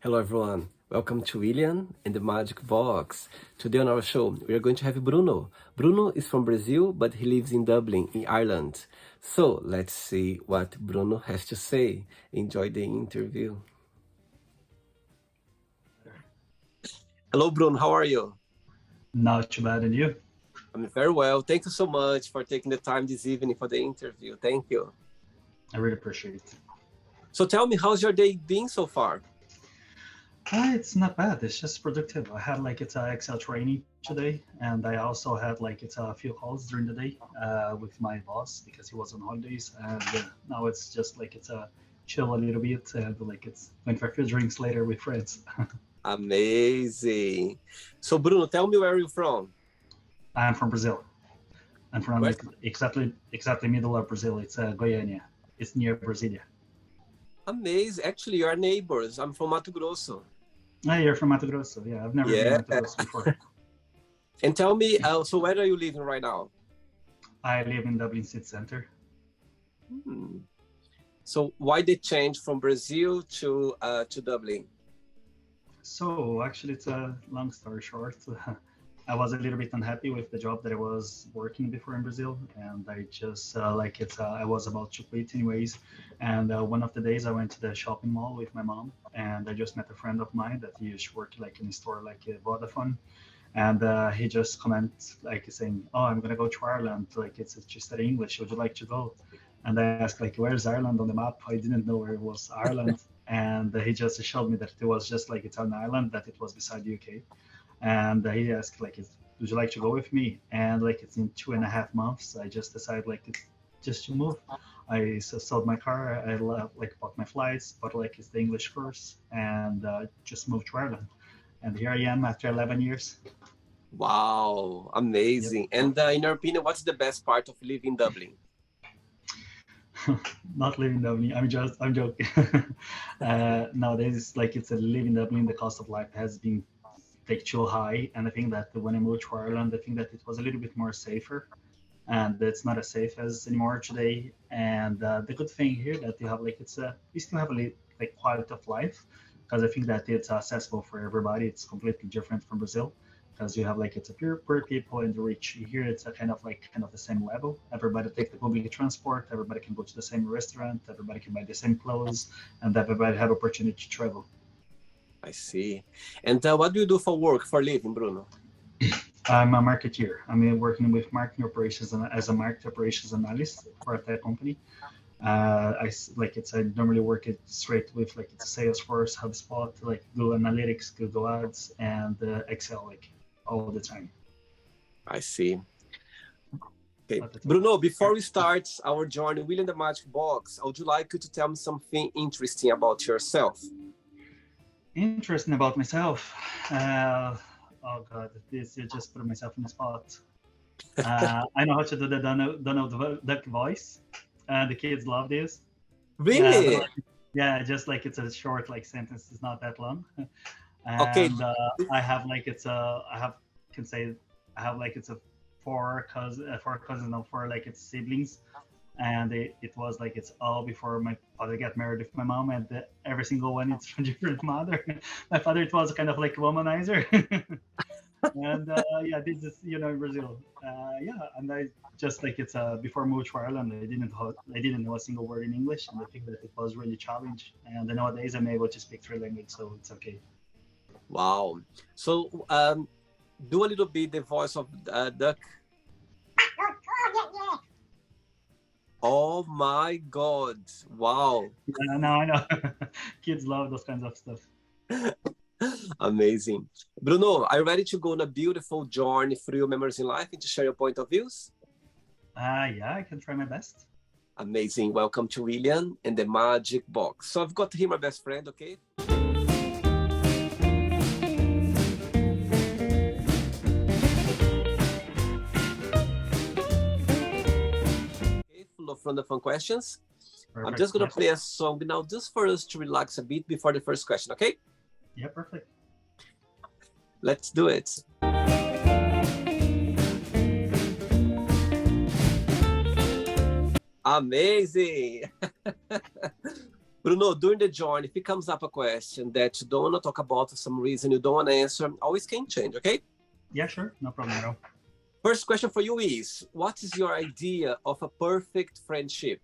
Hello everyone, welcome to William and the Magic Box. Today on our show, we are going to have Bruno. Bruno is from Brazil, but he lives in Dublin, in Ireland. So let's see what Bruno has to say. Enjoy the interview. Hello Bruno, how are you? Not too bad, and you? I'm very well. Thank you so much for taking the time this evening for the interview. Thank you. I really appreciate it. So tell me, how's your day been so far? It's not bad. It's just productive. I had it's a Excel training today, and I also had it's a few calls during the day with my boss because he was on holidays, and now it's just it's a chill a little bit and it's going for a few drinks later with friends. Amazing. So Bruno, tell me where you're from. I'm from Brazil. I'm from Where? exactly middle of Brazil. It's Goiânia. It's near Brasilia. Amazing. Actually, you are neighbors. I'm from Mato Grosso. Ah, you're from Mato Grosso. Yeah, I've never been Yeah. Mato Grosso before. And tell me, so where are you living right now? I live in Dublin City Center. Hmm. So why the change from Brazil to Dublin? So actually, it's a long story short. I was a little bit unhappy with the job that I was working before in Brazil, and I just I was about to quit anyways. And one of the days I went to the shopping mall with my mom, and I just met a friend of mine that he used to work in a store like Vodafone, and he just commented saying, "Oh, I'm gonna go to Ireland. It's to study English. Would you like to go?" And I asked "Where's Ireland on the map?" I didn't know where it was Ireland, and he just showed me that it was just it's an island that it was beside the UK. And he asked would you like to go with me? And it's in 2.5 months I just decided it's just to move. I sold my car. I bought my flights, but it's the English course, and just moved to Ireland. And here I am after 11 years. Wow, Yep. amazing. And in your opinion, what's the best part of living in Dublin? Not living in Dublin. I'm joking. Nowadays, it's a living in Dublin. The cost of life has been too high, and I think that when I moved to Ireland, I think that it was a little bit more safer, and it's not as safe as anymore today. And the good thing here that you have we still have quality of life, because I think that it's accessible for everybody. It's completely different from Brazil, because you have it's a poor people and the rich. Here it's a kind of the same level. Everybody take the public transport. Everybody can go to the same restaurant. Everybody can buy the same clothes, and everybody have opportunity to travel. I see. And what do you do for work, for living, Bruno? I'm a marketeer. I'm working with marketing operations and as a market operations analyst for a tech company. I normally work it straight with it's Salesforce, HubSpot, Google Analytics, Google Ads, and Excel all the time. I see. Okay, But it's Bruno, before we start our journey, William the Magic Box, I would like you to tell me something interesting about yourself. interesting about myself. Oh God, this you just put myself in the spot. I know how to do the Donald Duck voice. The kids love this. Yeah, but Really? yeah, just it's a short sentence. It's not that long. Okay. And I have I have can say I have it's a four cousins, no, four it's siblings, and it was it's all before my father got married with my mom, and every single one it's from different mother. My father it was kind of womanizer. And yeah, this is in Brazil. Yeah, and I just before I moved to Ireland, I didn't know a single word in English, and I think that it was really challenge. And nowadays I'm able to speak three languages, so it's okay. Wow. So do a little bit the voice of Duck. Oh my God. Wow. Yeah, no, I know. Kids love those kinds of stuff. Amazing. Bruno, are you ready to go on a beautiful journey through your memories in life and to share your point of views? Yeah, I can try my best. Amazing. Welcome to William and the Magic Box. So I've got here my best friend, okay? Full of fun and fun questions. Perfect. I'm just going to play a song now just for us to relax a bit before the first question, okay? Yeah, perfect. Let's do it. Amazing. Bruno, during the journey, if it comes up a question that you don't want to talk about for some reason, you don't want to answer, always can change, okay? Yeah, sure. No problem at all. First question for you is, what is your idea of a perfect friendship?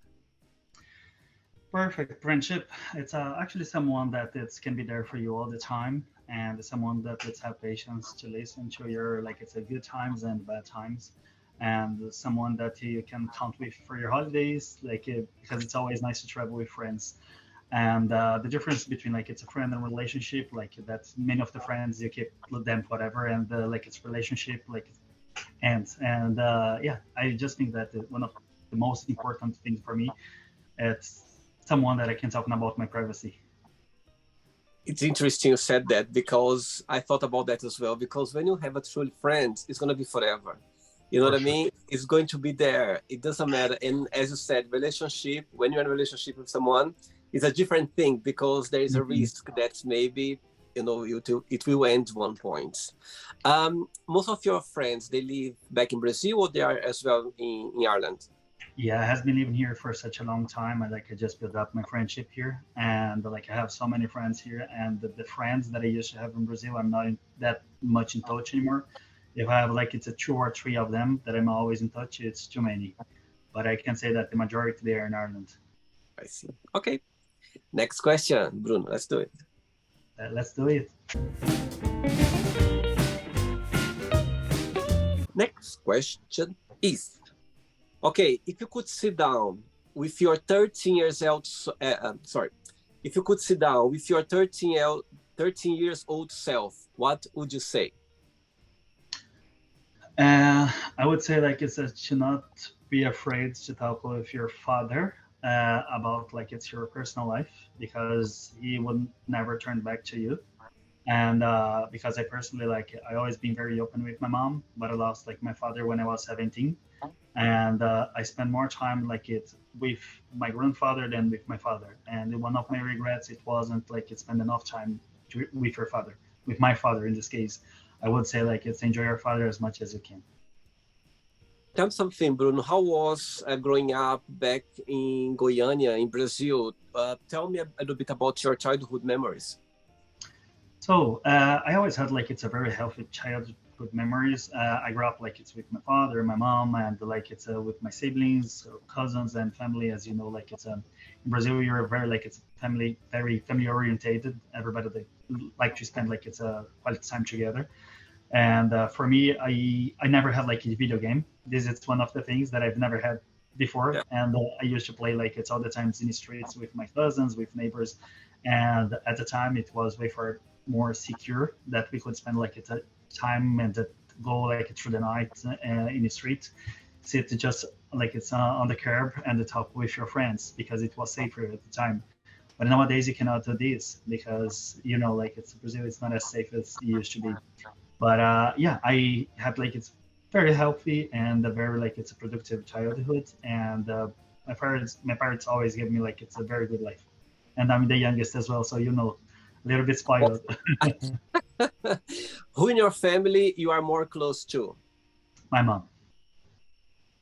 Perfect friendship. It's actually someone that can be there for you all the time, and someone that let's have patience to listen to your like it's a good times and bad times, and someone that you can count with for your holidays, because it's always nice to travel with friends. And the difference between like it's a friend and relationship, like that's many of the friends you keep with them forever, and like it's relationship like ends. And yeah, I just think that one of the most important things for me, it's someone that I can talk about my privacy. It's interesting you said that because I thought about that as well. Because when you have a true friend, it's going to be forever. You know For what I sure. mean? It's going to be there. It doesn't matter. And as you said, relationship, when you're in a relationship with someone, is a different thing because there is a Mhm. risk that maybe, it will end one point. Most of your friends, they live back in Brazil or they are as well in Ireland? Yeah, I has been living here for such a long time. I just built up my friendship here, and like I have so many friends here, and the friends that I used to have in Brazil, I'm not that much in touch anymore. If I have like it's a two or three of them that I'm always in touch, it's too many. But I can say that the majority they are in Ireland. I see. Okay. Next question, Bruno. Let's do it. Let's do it. Next question is, okay, if you could sit down with your 13 years old, sorry, if you could sit down with your 13 years old self, what would you say? I would say like it's to not be afraid to talk with your father about like it's your personal life, because he would never turn back to you. And because I personally like I always been very open with my mom, but I lost like my father when I was 17, and I spent more time like it with my grandfather than with my father. And one of my regrets, it wasn't like it spent enough time with your father, with my father in this case. I would say like it's enjoy your father as much as you can. Tell me something, Bruno. How was growing up back in Goiânia, in Brazil? Tell me a little bit about your childhood memories. So I always had like it's a very healthy childhood memories. I grew up like it's with my father, my mom, and like it's with my siblings, cousins, and family. As you know, like it's in Brazil, you're very like it's family, very family orientated. Everybody they like to spend like it's a quality time together. And for me, I never had like a video game. This is one of the things that I've never had before. Yeah. And I used to play like it's all the times in the streets with my cousins, with neighbors. And at the time, it was way for more secure that we could spend like it's a time and go like through the night in the street, sit just like it's on the curb and talk with your friends because it was safer at the time. But nowadays you cannot do this because you know like it's Brazil, it's not as safe as it used to be. But yeah, I had like it's very healthy and a very like it's a productive childhood. And my parents always give me like it's a very good life. And I'm the youngest as well, so you know, a little bit spoiled. Who in your family you are more close to? My mom,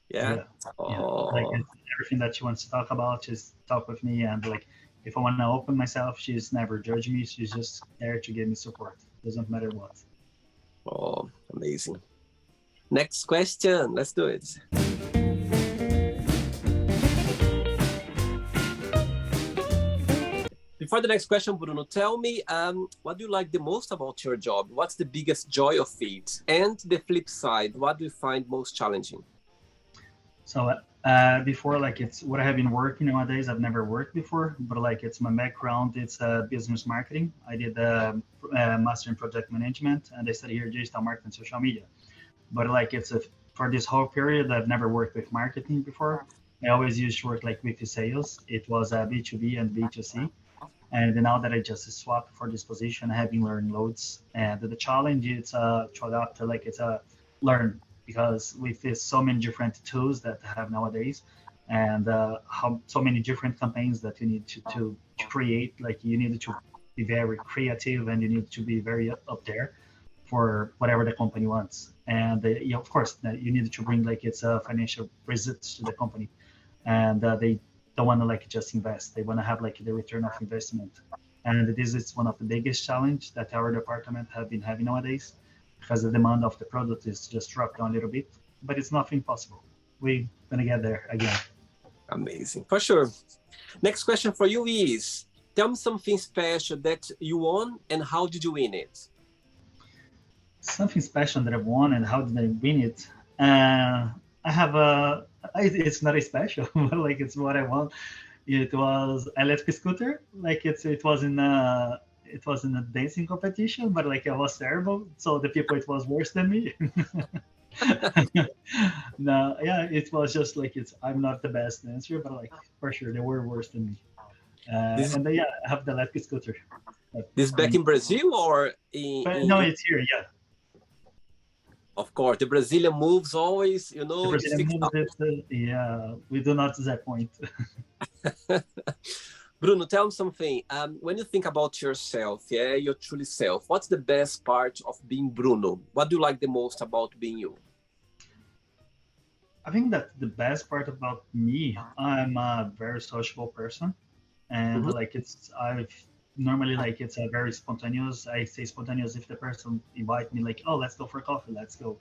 Yeah. yeah, yeah, like Oh, it's everything that she wants to talk about, just talk with me. And like if I want to open myself, she's never judging me. She's just there to give me support. Doesn't matter what. oh, amazing. Next question. Let's do it. Before the next question, Bruno, tell me what do you like the most about your job? What's the biggest joy of it? And the flip side, what do you find most challenging? So before, like it's what I have been working nowadays. I've never worked before, but like it's my background. It's business marketing. I did master in project management, and I studied here digital marketing and social media. But like for this whole period, I've never worked with marketing before. I always used to work like with the sales. It was B2B and B2C. And now that I just swapped for this position, I have been learning loads. And the challenge is to adapt to like it's a learn because with this so many different tools that I have nowadays, and how so many different campaigns that you need to create. Like you need to be very creative and you need to be very up there for whatever the company wants. And of course, you need to bring like it's financial results to the company. And they don't want to like just invest. They want to have like the return of investment. And this is one of the biggest challenge that our department have been having nowadays, because the demand of the product is just dropped down a little bit, but it's not impossible. We're gonna get there again. Amazing, for sure. Next question for you is, tell me something special that you won and how did you win it? Something special that I've won and how did I win it? I have a. It's not a special, but like it's what I won. It was electric scooter. Like it was in a dancing competition, but like I was terrible. So the people it was worse than me. No, yeah, it was just like it's. I'm not the best dancer, but like for sure they were worse than me. This And yeah, I have the electric scooter. this back in Brazil or But no, it's here. Yeah, of course, the Brazilian moves always, the it Brazilian sticks moves out. it. Yeah, we do not disappoint. Bruno, tell me something. When you think about yourself, yeah, your truly self, what's the best part of being Bruno? What do you like the most about being you? I think that the best part about me, I'm a very sociable person, and Mhm. like I've normally like it's a very spontaneous. I say spontaneous if the person invite me, like, oh, let's go for coffee, let's go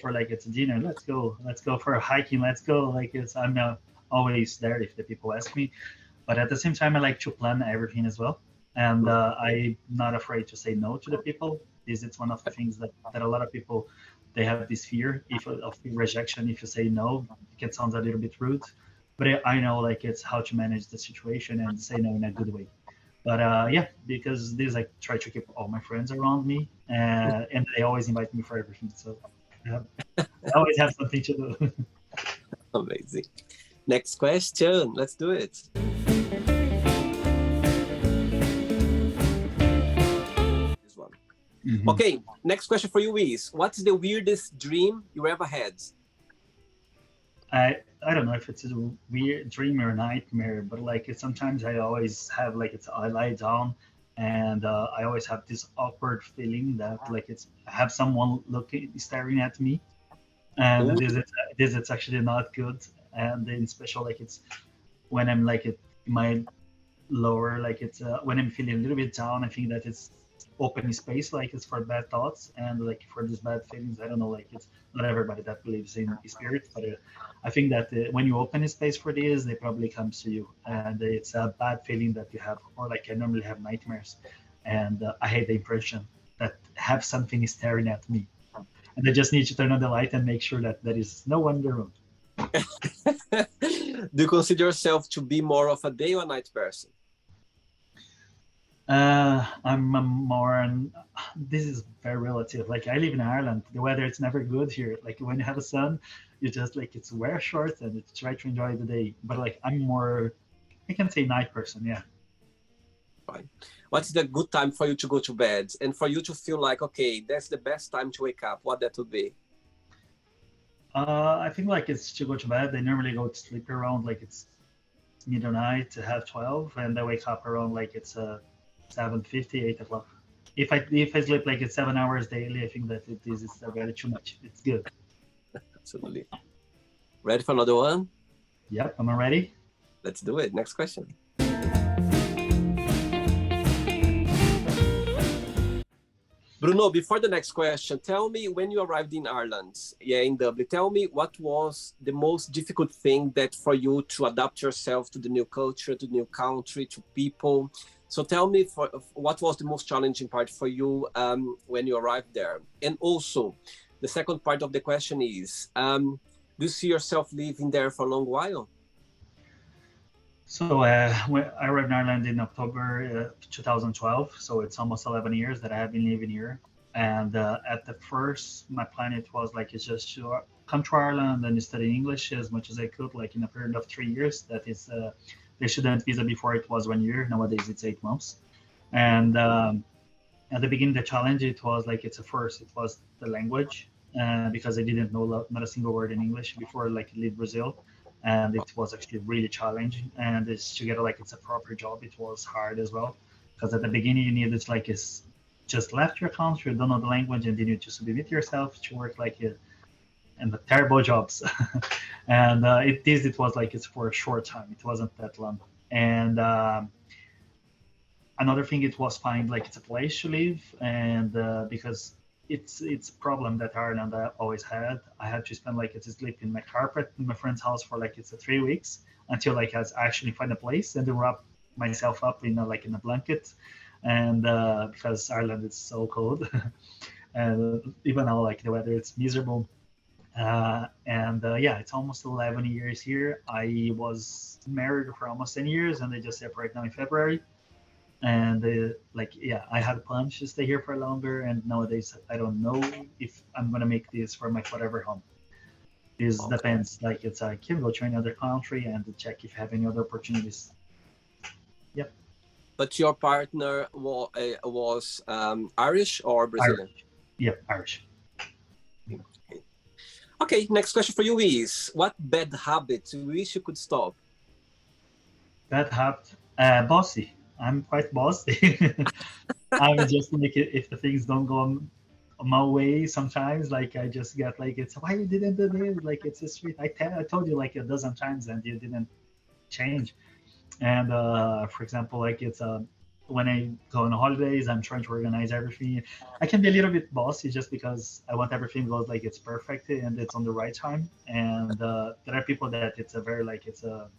for like it's a dinner, let's go for hiking, let's go. Like it's I'm always there if the people ask me, but at the same time, I like to plan everything as well, and I'm not afraid to say no to the people. This it's one of the things that a lot of people they have this fear if of rejection. If you say no, it can sound a little bit rude, but I know like it's how to manage the situation and say no in a good way. But yeah, because this I try to keep all my friends around me, and they always invite me for everything. So yeah, I always have something to do. Amazing. Next question. Let's do it. This one. Mhm. Okay, next question for you is, what's the weirdest dream you ever had? I don't know if it's a weird dream or nightmare, but like sometimes I always have like it's I lie down and I always have this awkward feeling that like it's I have someone looking staring at me, and Oh, this is actually not good. And in special like it's when I'm like it my lower like it's when I'm feeling a little bit down, I think that it's open space like it's for bad thoughts and like for these bad feelings. I don't know, like it's not everybody that believes in spirit, but I think that when you open a space for this, they probably comes to you, and it's a bad feeling that you have. Or like I normally have nightmares, and I hate the impression that have something staring at me, and I just need to turn on the light and make sure that there is no one in the room. do you consider yourself to be more of a day or night person? I'm a more. This is very relative. Like I live in Ireland, the weather it's never good here. Like when you have a sun, you just like it's wear shorts and it's try to enjoy the day. But like I'm more, I can say night person. Yeah. Fine. What's the good time for you to go to bed and for you to feel like, okay, that's the best time to wake up? What that would be? I think like it's to go to bed. I normally go to sleep around like it's midnight to half 12, and I wake up around like it's 7:50, 8 o'clock. If I sleep like it's 7 hours daily, I think that it is it's already too much. It's good. Absolutely. Ready for another one? Yep, am I ready? Let's do it. Next question. Bruno, before the next question, tell me when you arrived in Ireland, yeah, in Dublin, tell me what was the most difficult thing that for you to adapt yourself to the new culture, to the new country, to people. So tell me what was the most challenging part for you when you arrived there? And also, the second part of the question is, do you see yourself living there for a long while? So when I arrived in Ireland in October 2012, so it's almost 11 years that I have been living here. And at the first, my plan it was like it's just to come to Ireland and study English as much as I could, like in a period of 3 years. That is the student visa before it was 1 year. Nowadays it's 8 months. And at the beginning, the challenge it was like it's a first. It was the language because I didn't know not a single word in English before like leave Brazil, and it was actually really challenging. And it's to get like it's a proper job. It was hard as well because at the beginning you need it's like it's just left your country, you don't know the language, and then you just submit yourself to work like and the terrible jobs. And it was like it's for a short time. It wasn't that long. And another thing, it was find like it's a place to live, and because it's a problem that Ireland I always had. I had to spend like it's sleep in my carpet in my friend's house for like it's a 3 weeks until like I actually find a place and then wrap myself up in like in a blanket, and because Ireland is so cold, and even now like the weather it's miserable. And yeah, it's almost 11 years here. I was married for almost 10 years, and I just separated now in February. And like yeah, I had plans to stay here for longer, and nowadays I don't know if I'm gonna make this for my forever home. This Okay. depends. Like it's I can go to another country and check if I have any other opportunities. Yep, But your partner was Irish or Brazilian? Irish. Yep, Irish. Okay, next question for you is, what bad habits you wish you could stop? That helped. Bossy. I'm quite bossy. I'm just like if the things don't go my way, sometimes like I just get like it's why you didn't do this, like it's a street. I told you like a dozen times and you didn't change. And for example, like it's when I go on holidays, I'm trying to organize everything. I can be a little bit bossy just because I want everything goes like it's perfect and it's on the right time. And there are people that it's a very like it's a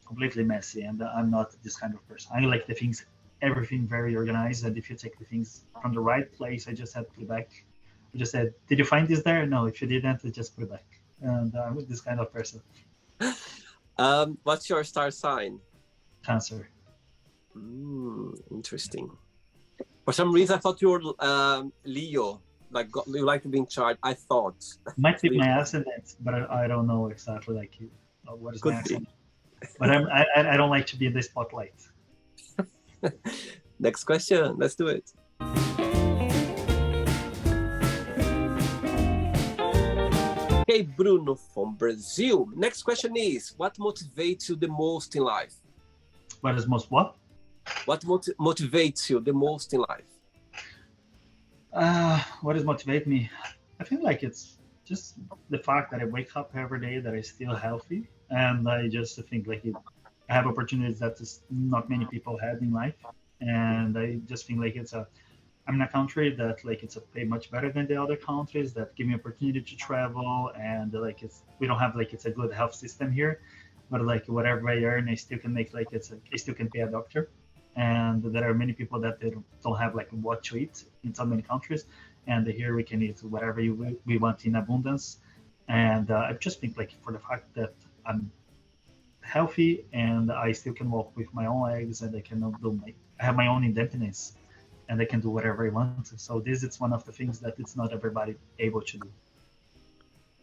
completely messy, and I'm not this kind of person. I like the things, everything very organized, and if you take the things from the right place, I just had to put it back. I just said, "Did you find this there?" No, if you didn't, I just put it back. And I'm this kind of person. What's your star sign? Cancer. Interesting. For some reason, I thought you were Leo. Like you like to be in charge. I thought. Might be my ascendant, but I don't know exactly like what is Could my be. accent. But I don't like to be in the spotlight. Next question. Let's do it. Okay, Bruno from Brazil. Next question is, what motivates you the most in life? What is most what? What motivates you the most in life? What does motivate me? I feel like it's just the fact that I wake up every day, that I still healthy, and I just think like I have opportunities that is not many people had in life, and I just think like I'm in a country that like it's a pay much better than the other countries that give me opportunity to travel, and like we don't have like it's a good health system here, but like whatever I earn, I still can make like I still can pay a doctor, and there are many people that they don't have like what to eat in so many countries, and here we can eat whatever we want in abundance, and I just think like for the fact that I'm healthy and I still can walk with my own legs, and I have my own independence, and I can do whatever I want. So this is one of the things that it's not everybody able to do.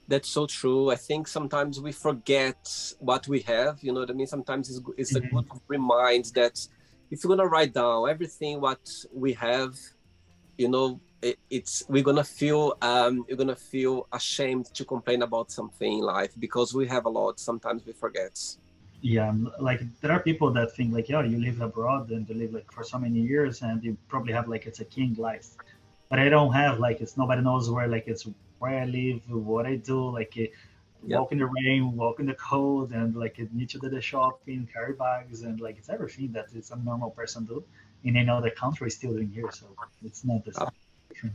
That's so true. I think sometimes we forget what we have. You know what I mean? Sometimes it's a good reminder that if you're gonna write down everything what we have, you know, we're gonna feel you're gonna feel ashamed to complain about something in life because we have a lot. Sometimes we forget. Yeah, like there are people that think like, yeah, you live abroad and you live like for so many years and you probably have like it's a king life, but I don't have like it's nobody knows where like it's where I live, what I do, like Yep. walk in the rain, walk in the cold, and like need to do the shopping, carry bags, and like it's everything that it's a normal person do in any other country still doing here. So it's not the same.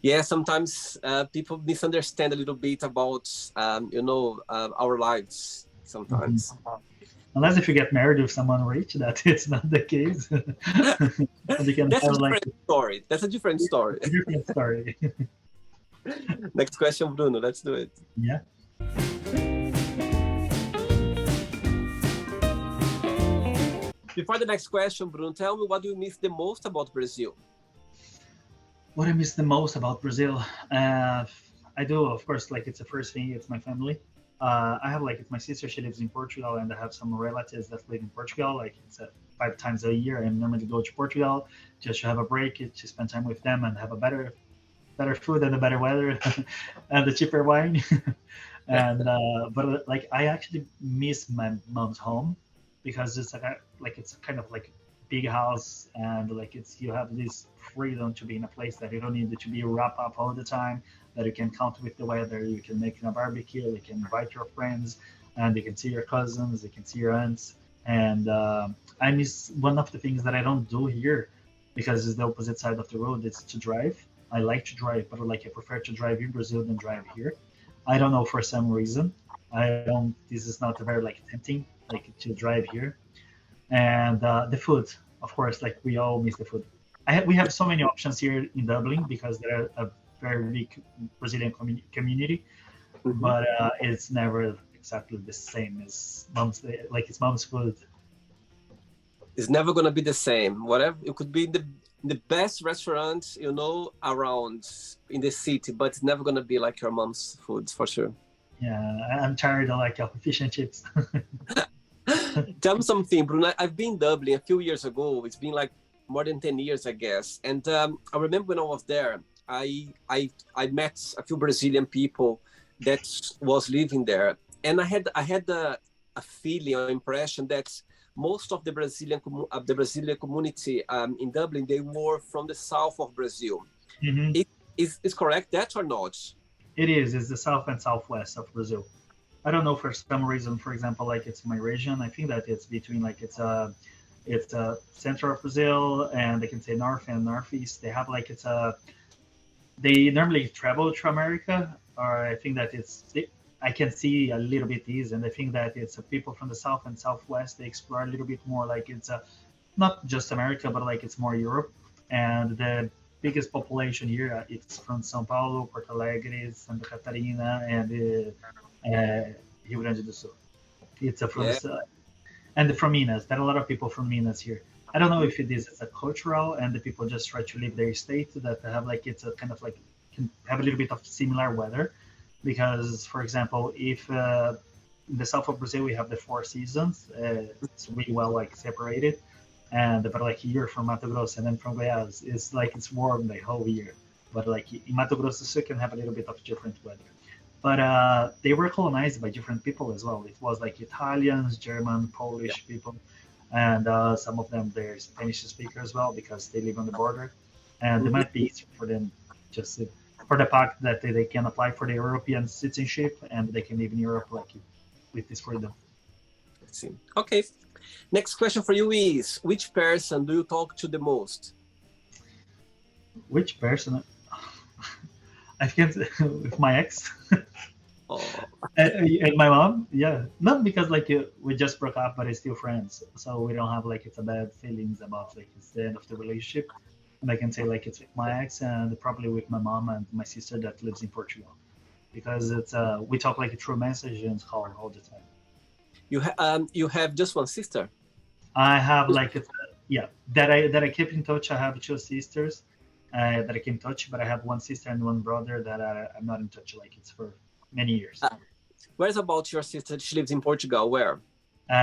Yeah, sometimes people misunderstand a little bit about our lives sometimes. Unless if you get married with someone rich, that it's not the case. And you can That's a have like different story. That's a different story. a different story. Next question, Bruno. Let's do it. Yeah. Before the next question, Bruno, tell me what do you miss the most about Brazil? What I miss the most about Brazil, I do, of course, like it's the first thing, it's my family. I have like my sister, she lives in Portugal, and I have some relatives that live in Portugal. Like it's 5 times a year. I normally go to Portugal just to have a break, to spend time with them, and have a better food and a better weather, and a cheaper wine. And but like I actually miss my mom's home because it's like it's kind of like big house, and like it's you have this freedom to be in a place that you don't need to be wrapped up all the time. that you can count with the weather. You can make a barbecue, you can invite your friends, and you can see your cousins, you can see your aunts. And I miss one of the things that I don't do here because it's the opposite side of the road. It's to drive. I like to drive, but like I prefer to drive in Brazil than drive here. I don't know for some reason. I don't. This is not very like tempting like to drive here. And the food, of course, like we all miss the food. We have so many options here in Dublin because there are a very big Brazilian community, Mhm. but it's never exactly the same as mom's. Like it's mom's food. It's never gonna be the same. Whatever it could be the best restaurant around in the city, but it's never gonna be like your mom's food for sure. Yeah, I'm tired of like fish and chips. Tell me something, Bruno. I've been in Dublin a few years ago. It's been like more than 10 years, I guess. And I remember when I was there, I met a few Brazilian people that was living there, and I had a feeling or impression that most of the Brazilian community in Dublin, they were from the south of Brazil. Hmm. It is correct that or not? It is. It's the south and southwest of Brazil. I don't know for some reason. For example, like it's my region. I think that it's between like it's a center of Brazil and they can say north and northeast. They have like it's a they normally travel to America, or I think that I can see a little bit these, and I think that it's people from the south and southwest. They explore a little bit more, like it's not just America, but like it's more Europe. And the biggest population here, it's from São Paulo, Porto Alegre, Santa Catarina, and Rio Grande do Sul. It's from Yeah. the and from Minas. There are a lot of people from Minas here. I don't know if it is a cultural and the people just try to leave their state that have like it's a kind of like can have a little bit of similar weather because for example if in the south of Brazil we have the four seasons, it's really well like separated, and but like here from Mato Grosso and then from Goiás it's like it's warm the whole year, but like in Mato Grosso you can have a little bit of different weather. But they were colonized by different people as well. It was like Italians, German, Yeah. Polish people, and some of them they're Spanish speaker as well because they live on the border, and it Mhm. might be easier for them just for the fact that they can apply for the European citizenship and they can live in Europe like with this freedom. Let's see. Okay. Next question for you is: which person do you talk to the most? Which person? I can't with my ex. Oh, And my mom, yeah, not because like we just broke up, but it's still friends, so we don't have like it's a bad feelings about like it's the end of the relationship. And I can say like it's with my ex and probably with my mom and my sister that lives in Portugal, because it's we talk like through message and call all the time. you have just one sister. I have like it's yeah that I keep in touch. I have two sisters that I keep in touch, but I have one sister and one brother that I'm not in touch like it's for many years. Uh, where's about your sister? She lives in Portugal. Where?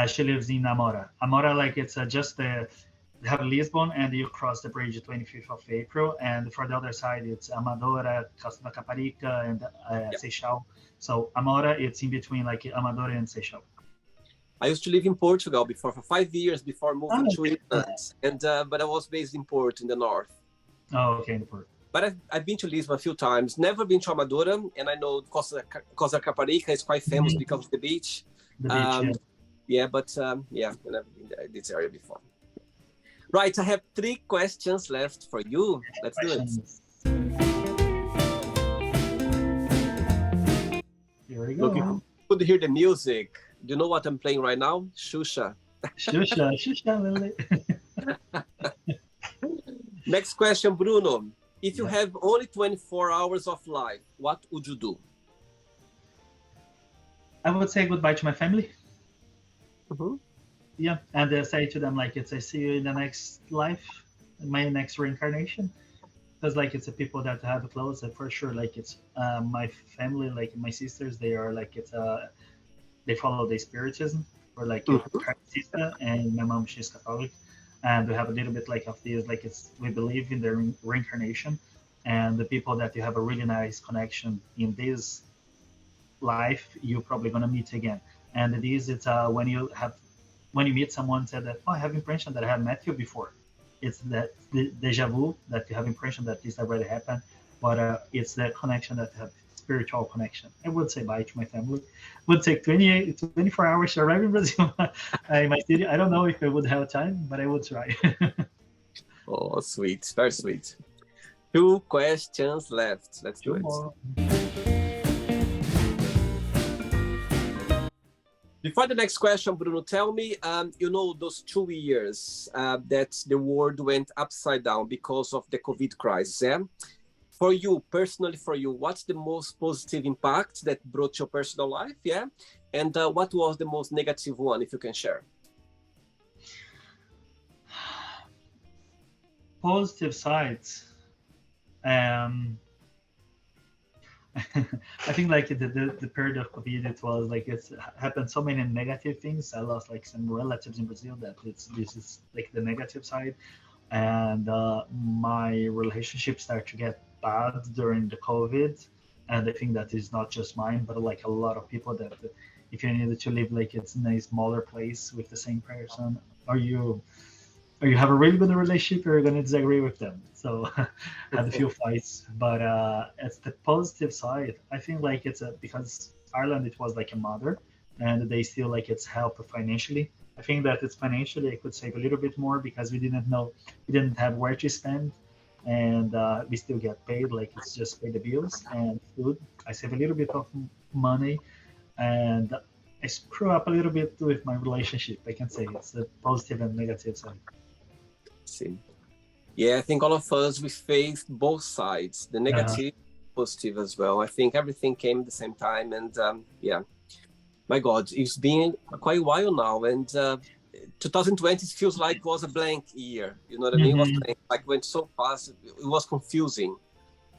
She lives in Amora. Amora, like it's just they have Lisbon, and you cross the bridge 25th of April, and for the other side it's Amadora, Costa da Caparica, and Yeah. Seixal. So Amora, it's in between like Amadora and Seixal. I used to live in Portugal before for 5 years before moving Oh, to England, and but I was based in Porto in the north. oh, okay, in the port. But I've been to Lisbon a few times. Never been to Amadora, and I know Costa Caparica is quite famous Mhm. because of the beach. The beach, yeah. Um, yeah, but yeah, I've never been there, this area before. Right, I have three questions left for you. Let's do it. Questions. Here we Look, you go. could hear the music. Do you know what I'm playing right now? Shusha. Shusha, shusha, Lily. Next question, Bruno. If you Yeah. have only 24 hours of life, what would you do? I would say goodbye to my family. Mhm. Yeah, and say to them like it's I see you in the next life, in my next reincarnation. Because like it's the people that have close for sure. Like it's my family, like my sisters, they are like it's they follow the spiritism or like Mhm. Cartista, and my mom she's Catholic, and we have a little bit like of this like it's we believe in the reincarnation, and the people that you have a really nice connection in this life, you're probably gonna meet again. And it is it's when you meet someone said that oh I have impression that I have met you before. It's that the deja vu that you have impression that this already happened, but it's that connection that have spiritual connection. I would say bye to my family. It would take 24 hours to arrive in Brazil. In my city. I don't know if I would have time, but I would try. Oh, sweet. Very sweet. Two questions left. Let's do Two it. more. Before the next question, Bruno, tell me, those 2 years that the world went upside down because of the COVID crisis. For you, personally, what's the most positive impact that brought your personal life? Yeah. And what was the most negative one, if you can share? Positive sides. Um, I think like the period of COVID, it was like it's happened so many negative things. I lost like some relatives in Brazil. This is like the negative side, and my relationship started to get bad during the COVID. And I think that is not just mine, but like a lot of people that if you need to live like it's in a smaller place with the same person, or you have a really good relationship, or you're gonna disagree with them. So had a few fights, but it's the positive side. I think like it's because Ireland it was like a mother, and they still like it's help financially. I think that it's financially I could save a little bit more because we didn't have where to spend, and we still get paid. Like it's just pay the bills and food. I save a little bit of money, and I screw up a little bit with my relationship. I can say it's the positive and negative side. See. Yeah, I think all of us, we faced both sides, the Uh, negative, positive as well. I think everything came at the same time. And yeah, my God, it's been quite a while now. And 2020 feels like was a blank year. You know what I mean? It was mhm. blank, like went so fast. It was confusing.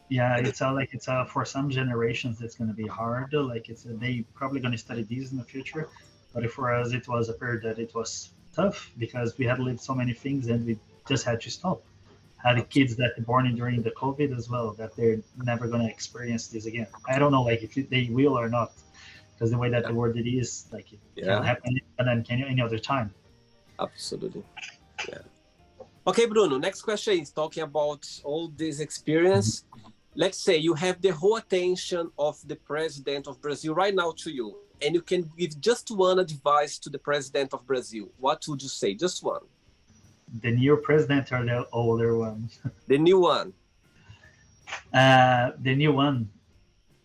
Yeah, At the, it's like it's for some generations it's going to be hard. Like it's they probably going to study these in the future, but for us it was a period that it was tough because we had lived so many things and we just had to stop. Had kids that were born during the COVID as well that they're never going to experience this again. I don't know like if they will or not because the way that yeah, the world it is like it can yeah, happen and then can any other time. absolutely. Yeah. Okay, Bruno, next question is talking about all this experience. Let's say you have the whole attention of the president of Brazil right now to you, and you can give just one advice to the president of Brazil. What would you say? Just one. The new president or the older one? The new one. The new one.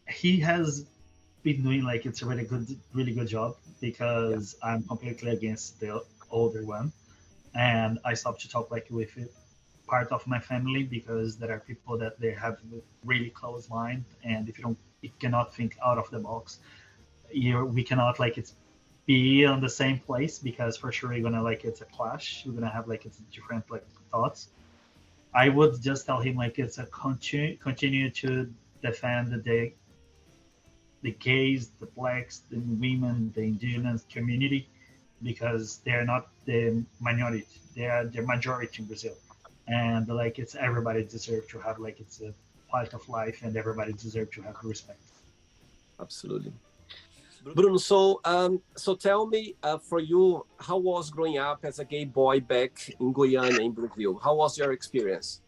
He has been doing like it's a really good job Yeah. because I'm completely against the older one, and I stopped to talk like with part of my family because there are people that they have really close mind, and if you cannot think out of the box, we cannot like it's be on the same place because for sure you're gonna like it's a clash. You're gonna have like it's different like thoughts. I would just tell him like it's a continue to defend the gays, the blacks, the women, the indigenous community, because they're not the minority; they are the majority in Brazil. And like it's everybody deserves to have like it's a part of life, and everybody deserves to have respect. Absolutely. Bruno, so tell me, for you, how was growing up as a gay boy back in Guyana, in Brazil? How was your experience?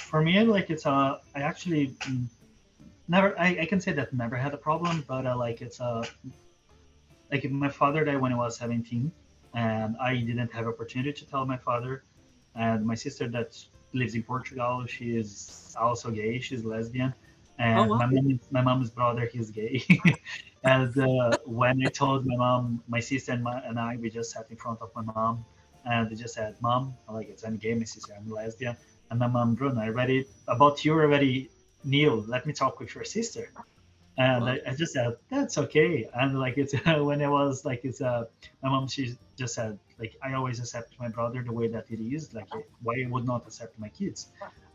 For me, like it's I actually never I can say that never had a problem, but like it's like my father died when I was 17, and I didn't have opportunity to tell my father. And my sister that lives in Portugal, she is also gay. She's lesbian, Oh, and wow. my mom's brother, he's gay. And when I told my mom, my sister and I, we just sat in front of my mom, and they just said, "Mom, I like it. I'm gay. My sister, I'm lesbian." And my mom, Bruno, I already about you already knew. Let me talk with your sister. And Wow. I just said that's okay. And like it's when it was like it's my mom she just said like I always accept my brother the way that it is. Like why I would not accept my kids?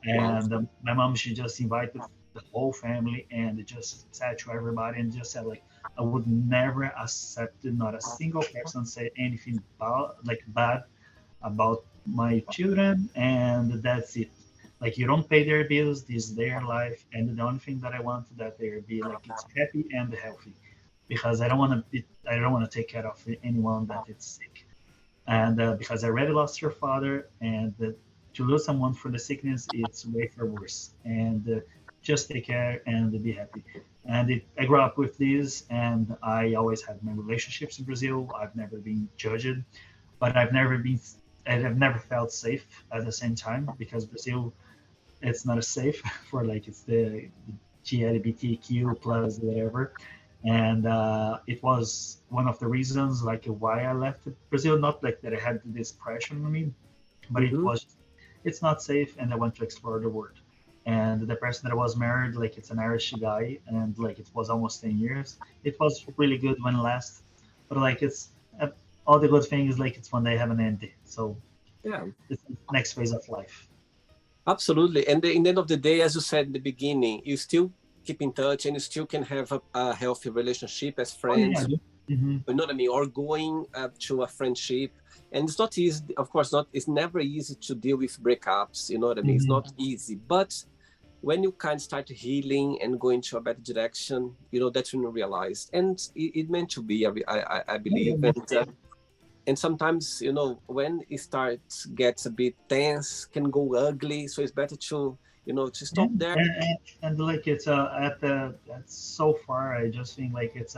Wow. And my mom she just invited the whole family and it just said to everybody and just said like I would never accept not a single person say anything about like bad about my children, and that's it. Like you don't pay their bills, this is their life, and the only thing that I want that they be like it's happy and healthy, because I don't want to take care of anyone that is sick, and because I already lost your father, and to lose someone for the sickness, it's way far worse. And just take care and be happy. And I grew up with this, and I always had my relationships in Brazil. I've never been judged, but I've never felt safe at the same time, because Brazil, it's not as safe for like it's the GLBTQ plus whatever. And it was one of the reasons like why I left Brazil. Not like that I had this pressure on me, but it Mm-hmm. was, it's not safe, and I want to explore the world. And the person that I was married, like it's an Irish guy, and like it was almost 10 years. It was really good when it last, but like it's all the good things, like it's when they have an end. So Yeah. it's the next phase of life. Absolutely. And in the end of the day, as you said in the beginning, you still keep in touch and you still can have a healthy relationship as Oh yeah, friends, mm-hmm. you know what I mean, or going to a friendship. And it's not easy, of course, not. It's never easy to deal with breakups. You know what I mean? It's Mm-hmm. not easy, but when you kind of start healing and go into a better direction, that's when you realize, and it meant to be. I Yeah, yeah, believe, meant to be. and sometimes when it starts gets a bit tense, can go ugly. So it's better to Yeah, stop there. and like it's that's so far. I just think like it's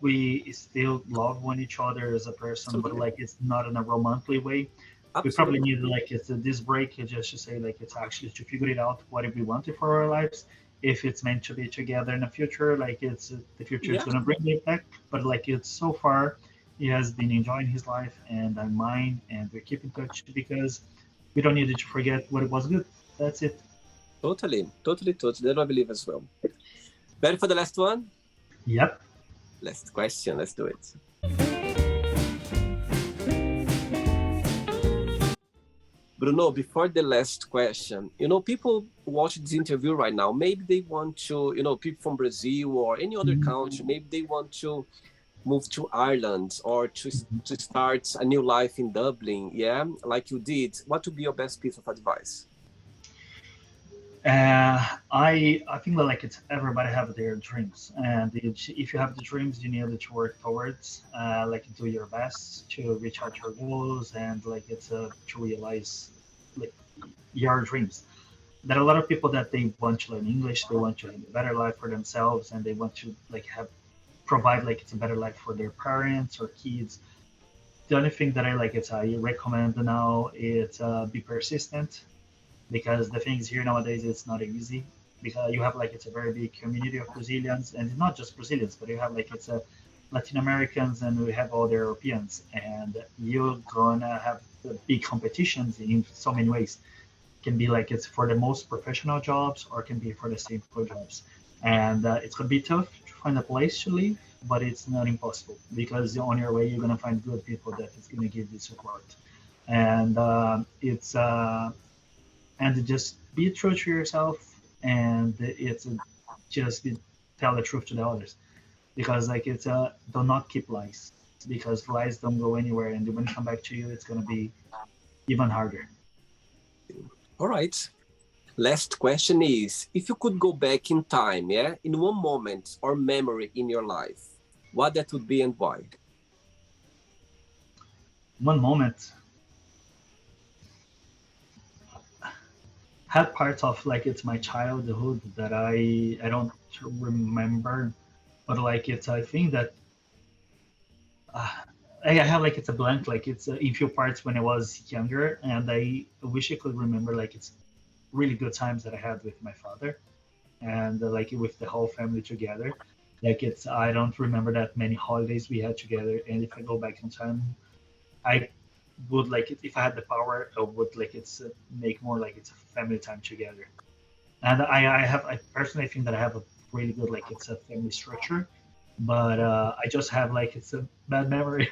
we still love one each other as a person, but Absolutely, like it's not in a romantic way. We probably absolutely, need like it's this break just to say like it's actually to figure it out what we wanted for our lives. If it's meant to be together in the future, like it's the future is yeah, gonna bring it back. But like it's so far, he has been enjoying his life and I'm mine, and we keep in touch because we don't need to forget what it was good. That's it. totally, totally, totally. That I believe as well. Ready for the last one? Yep. Last question. Let's do it. Bruno, before the last question, people watch this interview right now. Maybe they want to, people from Brazil or any other Mhm. country, maybe they want to move to Ireland or to start a new life in Dublin, yeah, like you did. What would be your best piece of advice? I think that like it's everybody have their dreams, and if you have the dreams, you need to work towards, like do your best to reach out your goals, and like it's to realize like your dreams. There are a lot of people that they want to learn English, they want to have a better life for themselves, and they want to like have provide like it's a better life for their parents or kids. The only thing that I like it's I recommend now is be persistent, because the things here nowadays it's not easy, because you have like it's a very big community of Brazilians, and not just Brazilians, but you have like it's a Latin Americans, and we have all the Europeans, and you're gonna have the big competitions in so many ways. Can be like it's for the most professional jobs, or can be for the simple jobs, and it's gonna be tough to find a place to live, but it's not impossible, because on your way you're gonna find good people that is gonna give you support, and it's and just be true to yourself, and it's just tell the truth to the others, because like it's do not keep lies, because lies don't go anywhere, and when it come back to you it's going to be even harder. All right. Last question is, if you could go back in time, yeah, in one moment or memory in your life, what that would be and why? One moment, had parts of like it's my childhood that I don't remember, but like it's I think that uh, I have like it's a blank, like it's a few parts when I was younger, and I wish I could remember like it's really good times that I had with my father, and like with the whole family together. Like it's I don't remember that many holidays we had together, and if I go back in time, I would like it if I had the power. I would like it's make more like it's a family time together. And I personally think that I have a really good like it's a family structure, but I just have like it's a bad memory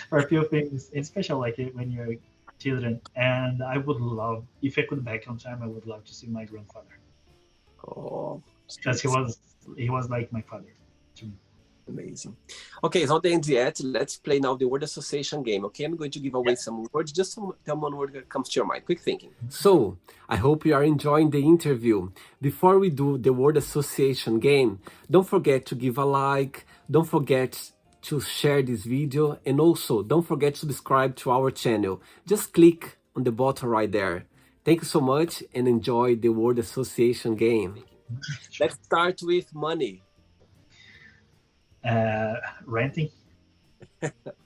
for a few things, especially like when you're children. And I would love if I could back on time, I would love to see my grandfather, Oh, because sweet. he was like my father to me. Amazing. Okay, it's not the end yet. Let's play now the word association game. Okay, I'm going to give away Yeah. some words. Just tell me one word that comes to your mind. Quick thinking. So, I hope you are enjoying the interview. Before we do the word association game, don't forget to give a like. Don't forget to share this video. And also, don't forget to subscribe to our channel. Just click on the bottom right there. Thank you so much and enjoy the word association game. Let's start with money. Renting.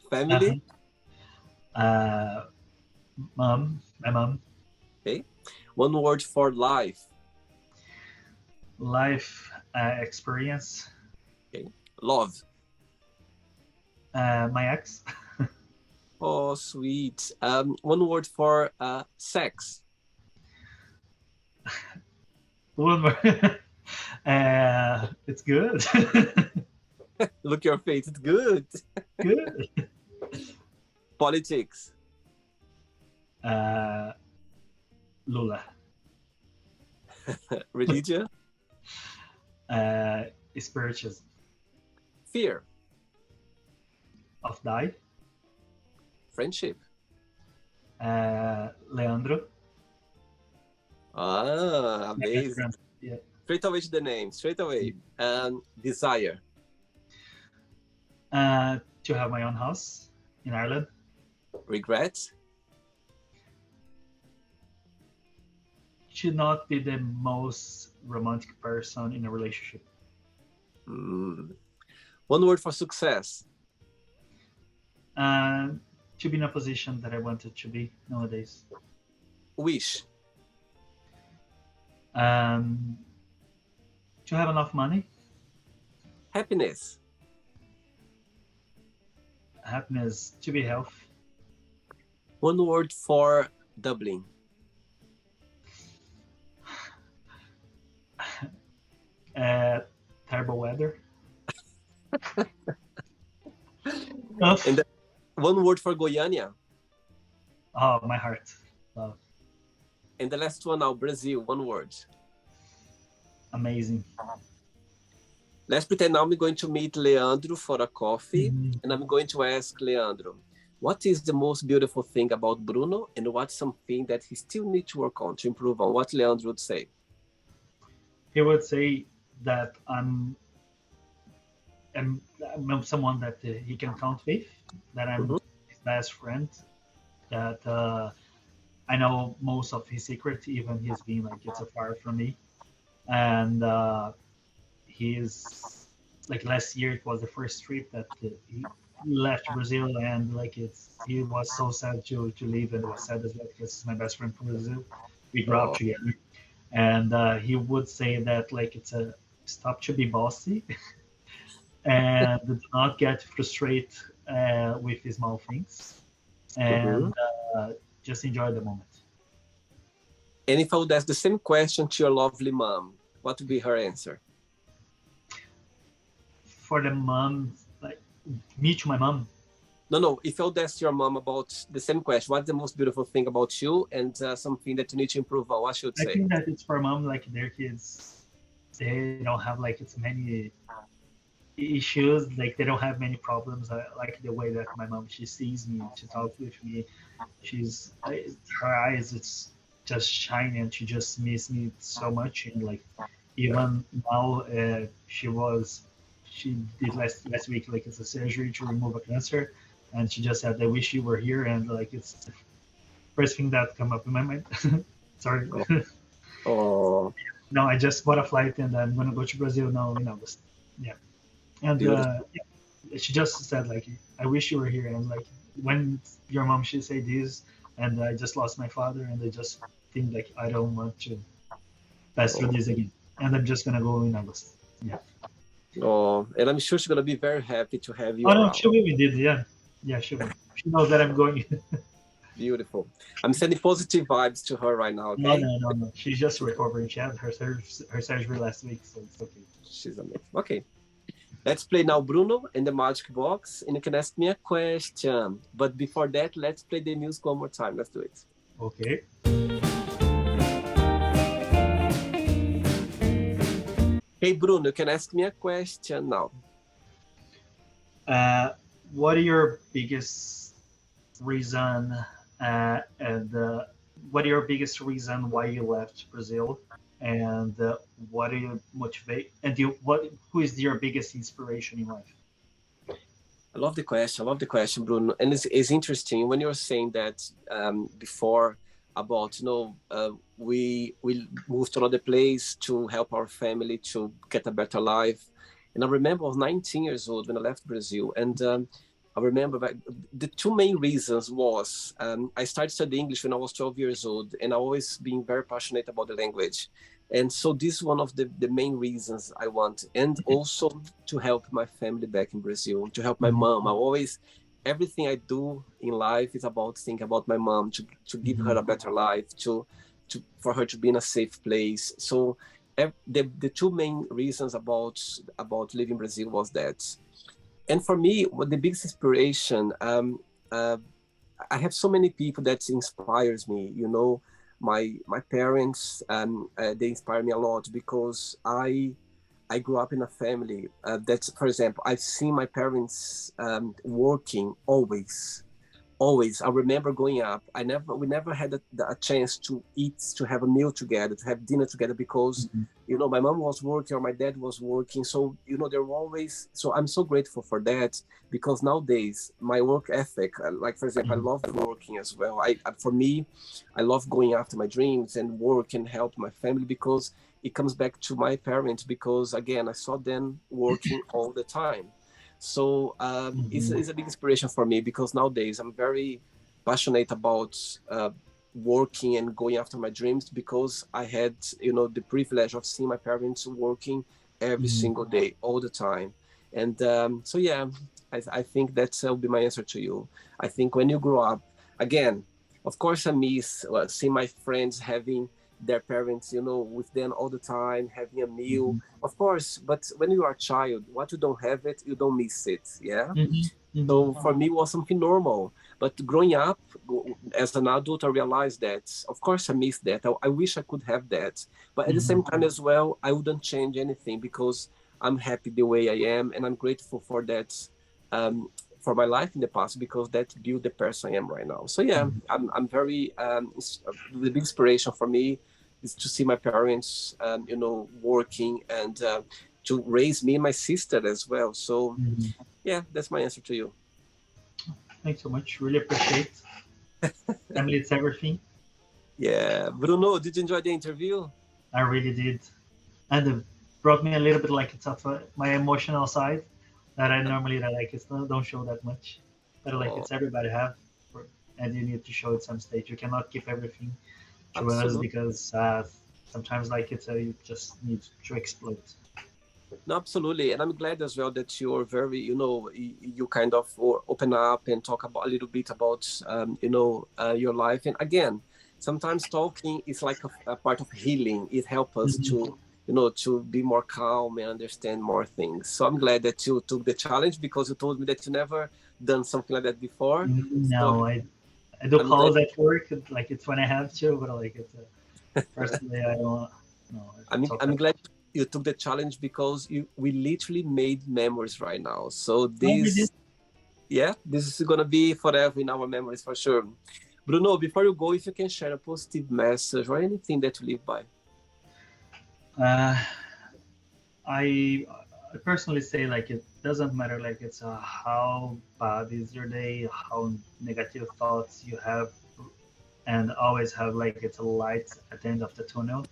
Family. Mom, my mom. Okay. One word for life. Life experience. Okay. Love. My ex. Oh, sweet. One word for sex. One more. It's good. Look your face. It's good. Good. Politics. Lula. Religion. Spiritism. Fear. Of die. Friendship. Leandro. Ah, amazing. Yeah. Straight away to the name. Straight away. Desire. To have my own house in Ireland. Regret. Should not be the most romantic person in a relationship. One word for success. To be in a position that I wanted to be nowadays. Wish. To have enough money. Happiness. Happiness. To be healthy. One word for Dublin. Terrible weather. And one word for Goiânia. Oh, my heart. Love. And the last one now, Brazil. One word. Amazing. Let's pretend now I'm going to meet Leandro for a coffee, and I'm going to ask Leandro, what is the most beautiful thing about Bruno, and what's something that he still needs to work on to improve on? What Leandro would say? He would say that I'm someone that he can count with, that I'm his best friend, that I know most of his secrets, even he's being like it's far from me. And he's like last year, it was the first trip that he left Brazil, and like he was so sad to leave, and it was sad as well because he's my best friend from Brazil. We grew up together, and he would say that like it's a stop to be bossy and do not get frustrated with small things, and just enjoy the moment. And if I would ask the same question to your lovely mom, what would be her answer? For the mom, like me to my mom. No. If I would ask your mom about the same question, what's the most beautiful thing about you and something that you need to improve on, what she would say? I think that it's for mom, like their kids, they don't have like it's many issues, like they don't have many problems. I like the way that my mom, she sees me, she talks with me, she's her eyes, it's just shiny, and she just misses me so much. And like even now, she did last week like it's a surgery to remove a cancer, and she just said, I wish you were here, and like it's the first thing that come up in my mind. Sorry. Oh. No, I just bought a flight and I'm gonna go to Brazil now in August. Yeah. And she just said like, I wish you were here. And like when your mom should say this, and I just lost my father, and I just think like I don't want to pass through this again, and I'm just gonna go in August. Yeah. Oh, and I'm sure she's gonna be very happy to have you. Oh no, she will be did. Yeah, she will. She knows that I'm going. Beautiful. I'm sending positive vibes to her right now. Okay? No. She's just recovering. She had her surgery last week, so it's okay. She's amazing. Okay. Let's play now Bruno in the Magic Box, and you can ask me a question. But before that, let's play the music one more time. Let's do it. Okay. Hey, Bruno, you can ask me a question now. What are your biggest reason what are your biggest reason why you left Brazil, and what do you motivate, and who is your biggest inspiration in life? I love the question. I love the question, Bruno. And it's interesting when you're saying that before about, we moved to another place to help our family to get a better life. And I remember I was 19 years old when I left Brazil. And I remember the two main reasons was I started studying English when I was 12 years old, and I always been very passionate about the language. And so this is one of the main reasons I want. And also to help my family back in Brazil, to help my Mhm. mom. I always, everything I do in life is about thinking about my mom, to give her a better life, for her to be in a safe place. So the two main reasons about living in Brazil was that. And for me, what the biggest inspiration, uh, I have so many people that inspires me. My parents, they inspire me a lot because I grew up in a family that's, for example, I've seen my parents working always, always. I remember growing up, we never had a chance to eat, to have a meal together, to have dinner together because, Mhm. my mom was working or my dad was working. So, they were always, so I'm so grateful for that because nowadays my work ethic, like, for example, I Mhm. love working as well. For me, I love going after my dreams and work and help my family because it comes back to my parents because, again, I saw them working all the time. So it's a big inspiration for me because nowadays I'm very passionate about working and going after my dreams because I had, the privilege of seeing my parents working every Mhm. single day, all the time. And so, yeah, I think that will be my answer to you. I think when you grow up, again, of course, I miss seeing my friends having their parents, with them all the time, having a meal, Mhm. of course, but when you are a child, what you don't have it, you don't miss it. Yeah. Mhm. Mhm. So for me, it was something normal. But growing up as an adult, I realized that, of course, I miss that. I wish I could have that. But at the Mhm. same time as well, I wouldn't change anything because I'm happy the way I am. And I'm grateful for that, um, for my life in the past because that built the person I am right now. So yeah, Mhm. I'm very, the big inspiration for me is to see my parents, working and to raise me and my sister as well. So Mhm. yeah, that's my answer to you. Thanks so much. Really appreciate. Family, it's everything. Yeah, Bruno, did you enjoy the interview? I really did. And it brought me a little bit like it's up my emotional side that I normally that like it's not, don't show that much, but like Oh, it's everybody have, and you need to show at some stage. You cannot keep everything to us absolutely. because sometimes like it's you just need to explode. No, absolutely. And I'm glad as well that you're very, you kind of open up and talk about a little bit about, your life. And again, sometimes talking is like a part of healing. It helps us Mhm. to be more calm and understand more things. So I'm glad that you took the challenge because you told me that you never done something like that before. So No, I do I'm glad. calls at work like it's when I have to, but like it's personally I don't. No, I don't talk I'm that glad you took the challenge because we literally made memories right now. So much. We did. yeah, this is gonna be forever in our memories for sure. Bruno, before you go, if you can share a positive message or anything that you live by. Uh, I I personally say like it doesn't matter like it's how bad is your day, how negative thoughts you have, and always have like it's a light at the end of the tunnel.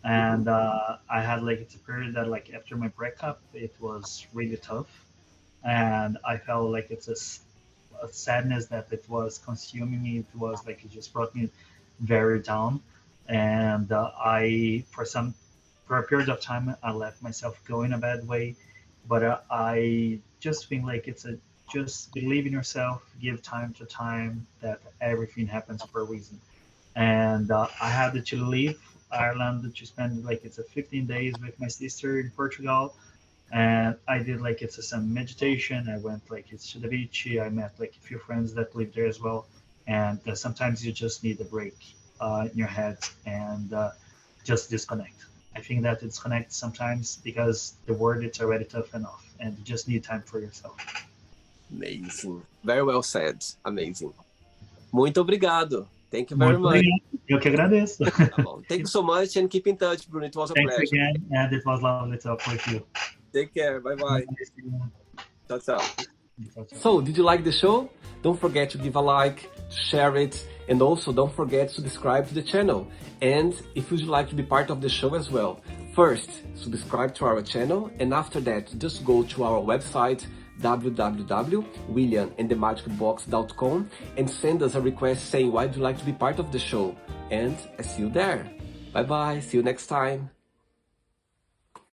Hmm. And I had like it's a period that like after my breakup, it was really tough, and I felt like it's a sadness that it was consuming me. It was like it just brought me very down, and for a period of time I let myself go in a bad way, but I just think like it's a just believe in yourself, give time to time that everything happens for a reason. And I had to leave Ireland to spend like it's a 15 days with my sister in Portugal, and I did like it's some meditation. I went like it's to the beach. I met like a few friends that live there as well, and sometimes you just need a break in your head and just disconnect. I think that it's connect sometimes because the word it's already tough enough, and you just need time for yourself. Amazing. Very well said. Amazing. Muito obrigado. Thank you very Muito much. obrigado. Eu que agradeço. Tá bom. Thank you so much and keep in touch, Bruno. It was a Thanks pleasure. again, and it was lovely to talk with you. Take care. Bye bye. Nice to meet you. Ciao, ciao. So, did you like the show? Don't forget to give a like, to share it, and also don't forget to subscribe to the channel. And if you'd like to be part of the show as well, first, subscribe to our channel, and after that, just go to our website, www.williamandthemagicbox.com, and send us a request saying why would you like to be part of the show. And I see you there. Bye bye, see you next time.